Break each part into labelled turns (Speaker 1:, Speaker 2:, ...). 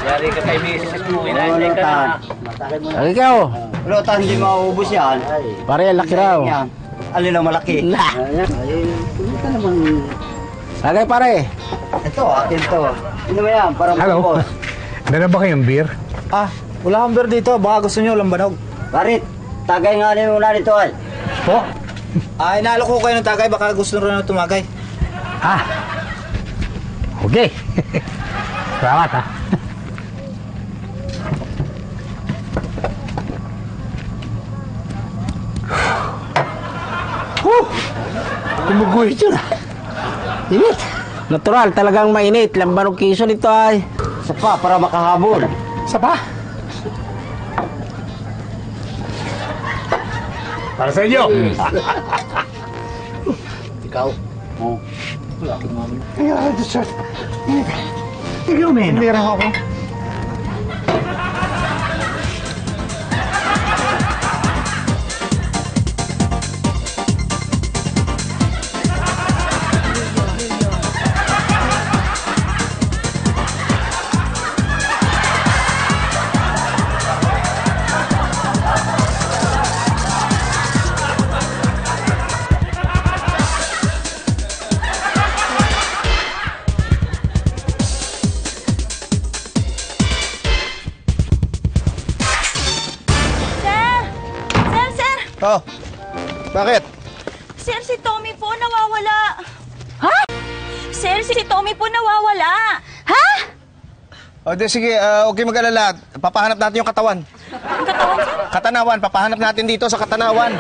Speaker 1: Yari ka kay misis mo, inaantay ka na.
Speaker 2: Ang ikaw.
Speaker 3: Lutan, hindi mauubos yan.
Speaker 2: Pare, laki raw.
Speaker 3: Yan. Alin ang malaki?
Speaker 4: Ito naman.
Speaker 2: Lagay pare.
Speaker 3: Ito, akin to. Ano ba yan? Para
Speaker 5: Hello.
Speaker 3: mapapos.
Speaker 5: Meron ba kayong beer?
Speaker 4: Ah, wala akong beer dito. Baka gusto nyo lambanog.
Speaker 3: Barit, tagay nga rin muna nito ay.
Speaker 5: Po?
Speaker 4: Ah, inaalok ko kayo ng tagay. Baka gusto rin na tumagay.
Speaker 5: Ah. Okay. Salamat ha.
Speaker 2: Tumuguhit yun ah. Init. Natural, talagang mainit. Lambanog kiso nito ay.
Speaker 3: Isa pa, para makahabol.
Speaker 5: Isa pa? Para sa inyo.
Speaker 1: Ikaw.
Speaker 3: Oh.
Speaker 5: Ikaw, men. Meron ako.
Speaker 4: Oh, bakit?
Speaker 6: Sir, si Tommy po nawawala. Ha? Sir, si Tommy po nawawala. Ha?
Speaker 4: O, di sige, huwag kayo mag-alala. Papahanap natin yung katawan.
Speaker 6: Ang katawan, sir?
Speaker 4: Katanawan, papahanap natin dito sa Katanawan.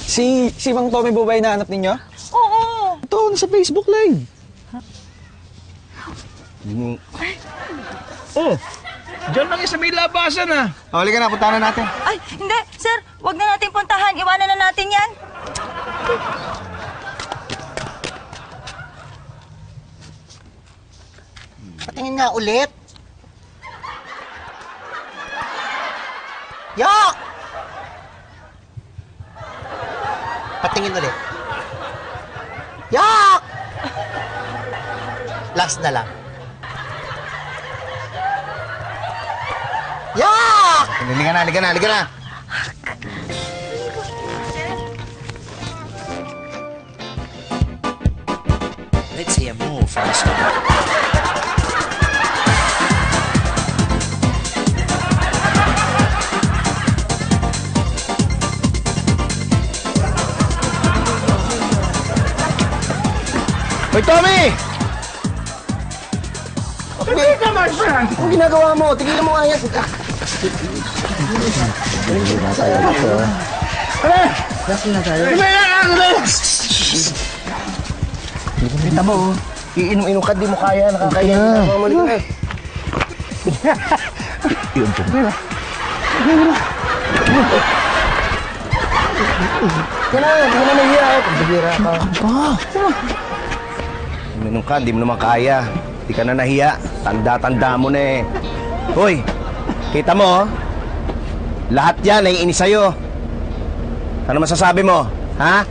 Speaker 4: Si Mang Tommy po ba hinahanap ninyo?
Speaker 6: Oo.
Speaker 4: Ito, nasa Facebook Live.
Speaker 5: Oh. Diyan lang sa may labasan ah.
Speaker 4: O, halika na, puntahan na natin.
Speaker 6: Ay, hindi. Sir, wag na natin puntahan. Iwanan na natin yan.
Speaker 3: Patingin nga ulit. Yak! Patingin ulit. Yak! Last na lang. Yak!
Speaker 4: Halika na, halika na, halika na.
Speaker 1: Let's hear more from the story.
Speaker 4: Hoy, Tommy!
Speaker 5: Hindi ka, my friend.
Speaker 4: Anong ginagawa mo? Tigilan mo nga yan. Kita mo, iinom-inom ka, di mo kaya, nakakaya. Mamalik na. Yun po. Kaya na, di mo na nahiya. Pagbibira ka. Iinom ka, di mo naman kaya. Di ka na nahiya. Tanda-tanda mo na eh. Hoy, kita mo, lahat yan ay inis sa'yo. Ano masasabi mo? Ha?